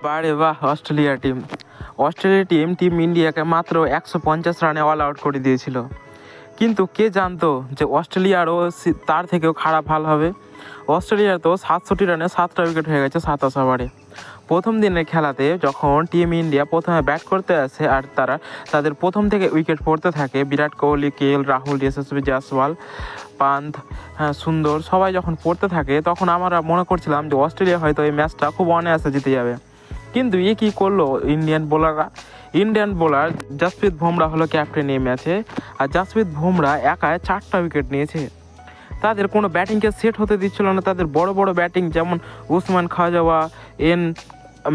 বারে বাহ! Australia team ইন্ডিয়াকে মাত্র 150 রানে অল আউট করে দিয়েছিল। কিন্তু কে জানতো যে অস্ট্রেলিয়ারও তার থেকেও খারাপ হাল হবে। অস্ট্রেলিয়ার তো 67 রানে 7টা উইকেট হয়ে গেছে 27 ওভারে। প্রথম দিনের খেলাতে যখন টিম ইন্ডিয়া প্রথমে ব্যাট করতে আসে আর তাদের প্রথম থেকে উইকেট পড়তে থাকে, বিরাট কোহলি, কেএল রাহুল, যশস্বী জয়সওয়াল, পান্থ, সুন্দর সবাই যখন পড়তে থাকে, তখন আমরা মনে করছিলাম যে অস্ট্রেলিয়া হয়তো এই ম্যাচটা খুব অনায়াসে জিতে যাবে। কিন্তু এ কী করলো ইন্ডিয়ান বোলার জসপ্রীত বুমরাহ হলো ক্যাপ্টেন এই ম্যাচে। আর জসপ্রীত বুমরাহ একাই 4টা উইকেট নিয়েছে। তাদের কোনো ব্যাটিংকে সেট হতে দিচ্ছিল না। তাদের বড় বড় ব্যাটিং যেমন উসমান খাজাওয়া,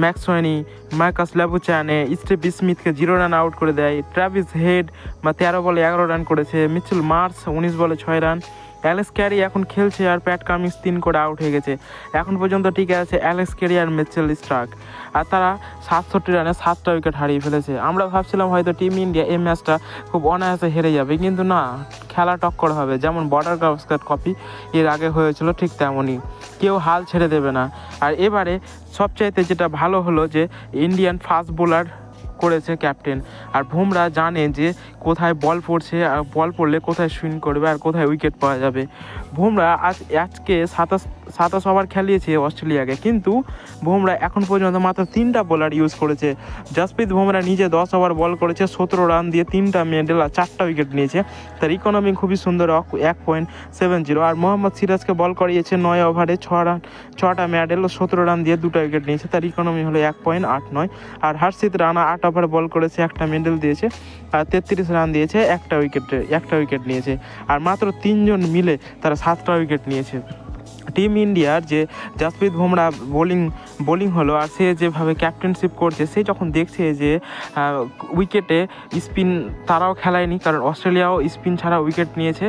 ম্যাক্সওয়েনি, মার্কাস ল্যাবুচ্যানে, স্টিভ স্মিথকে 0 রান আউট করে দেয়। ট্রাভিস হেড 13 বলে 11 রান করেছে। মিচেল মার্শ 19 বলে 6 রান। অ্যালেক্স ক্যারি এখন খেলছে আর প্যাট কামিন্স 3 করে আউট হয়ে গেছে। এখন পর্যন্ত টিকে আছে অ্যালেক্স ক্যারি আর মিচেল স্টার্ক। আর তারা 67 রানে 7টা উইকেট হারিয়ে ফেলেছে। আমরা ভাবছিলাম হয়তো টিম ইন্ডিয়া এই ম্যাচটা খুব অনায়াসে হেরে যাবে, কিন্তু না, খেলা টক্কর হবে। যেমন বর্ডার গাভাস্কার কপি এর আগে হয়েছিল, ঠিক তেমনই কেউ হাল ছেড়ে দেবে না। আর এবারে সবচাইতে যেটা ভালো হলো যে ইন্ডিয়ান ফাস্ট বোলার করেছে ক্যাপ্টেন। আর বুমরাহ জানে যে কোথায় বল পড়ছে, আর বল পড়লে কোথায় সুইং করবে আর কোথায় উইকেট পাওয়া যাবে। বুমরাহ আজকে 27 ওভার খেলিয়েছে অস্ট্রেলিয়াকে, কিন্তু বুমরাহ এখন পর্যন্ত মাত্র 3টা বোলার ইউজ করেছে। জসপ্রীত বুমরাহ নিজে 10 ওভার বল করেছে, 17 রান দিয়ে 3টা মেডেল আর 4টা উইকেট নিয়েছে। তার ইকোনমি খুবই সুন্দর, 1.70। আর মোহাম্মদ সিরাজকে বল করিয়েছে 9 ওভারে 6টা মেডেল, 17 রান দিয়ে 2টা উইকেট নিয়েছে। তার ইকোনমি হলো 1.89। আর হর্ষিত রানা 8 ওভার বল করেছে, 1টা মেডেল দিয়েছে আর 33 রান দিয়েছে, 1টা উইকেট নিয়েছে। আর মাত্র 3 জন মিলে তারা 7টা উইকেট নিয়েছে। টিম ইন্ডিয়ার যে জসপ্রীত বুমরাহ বোলিং হলো, আর সে যেভাবে ক্যাপ্টেনশিপ করছে, সে যখন দেখছে যে উইকেটে স্পিন তারাও খেলায়নি, কারণ অস্ট্রেলিয়াও স্পিন ছাড়া উইকেট নিয়েছে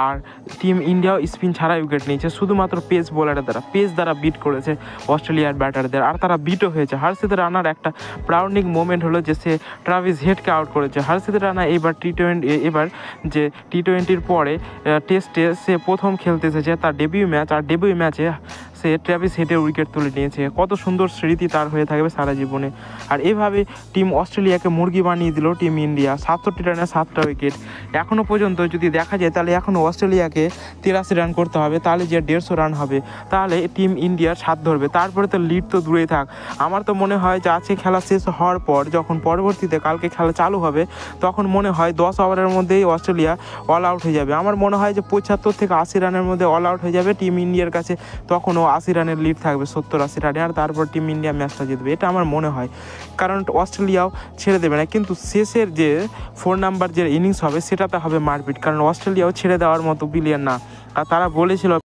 আর টিম ইন্ডিয়াও স্পিন ছাড়া উইকেট নিয়েছে, শুধুমাত্র পেস দ্বারা বিট করেছে অস্ট্রেলিয়ার ব্যাটারদের। আর তারা বিটও হয়েছে। হর্ষিত রানার একটা প্রাউডিং মোমেন্ট হলো যে সে ট্রাভিস হেডকে আউট করেছে। হর্ষিত রানা এবার টি-20-র পরে টেস্টে সে প্রথম খেলতে এসেছে, তার ডেবিউ ম্যাচে সে ট্রাভিস হেডের উইকেট তুলে নিয়েছে। কত সুন্দর স্মৃতি তার হয়ে থাকবে সারা জীবনে। আর এভাবে টিম অস্ট্রেলিয়াকে মুরগি বানিয়ে দিল টিম ইন্ডিয়া। 67 রানে 7টা উইকেট। এখনও পর্যন্ত যদি দেখা যায় তাহলে এখনও অস্ট্রেলিয়াকে 83 রান করতে হবে, তাহলে যে 150 রান হবে, তাহলে টিম ইন্ডিয়ার স্বাদ ধরবে। তারপরে তো লিড তো দূরেই থাক। আমার তো মনে হয় যে আজকে খেলা শেষ হওয়ার পর যখন পরবর্তীতে কালকে খেলা চালু হবে, তখন মনে হয় 10 ওভারের মধ্যেই অস্ট্রেলিয়া অল আউট হয়ে যাবে। আমার মনে হয় যে 75 থেকে 80 রানের মধ্যে অল আউট হয়ে যাবে টিম ইন্ডিয়ার কাছে। তখনও 80 রানের লিড থাকবে, 70-80 রানে। আর তারপর টিম ইন্ডিয়া ম্যাচটা জিতবে, এটা আমার মনে হয়। কারণ অস্ট্রেলিয়াও ছেড়ে দেবে না, কিন্তু শেষের যে 4 নাম্বার যে ইনিংস হবে সেটাতে হবে মারপিট, কারণ অস্ট্রেলিয়াও ছেড়ে দেওয়ার মতো প্লেয়ার না। আর তারা বলেছিল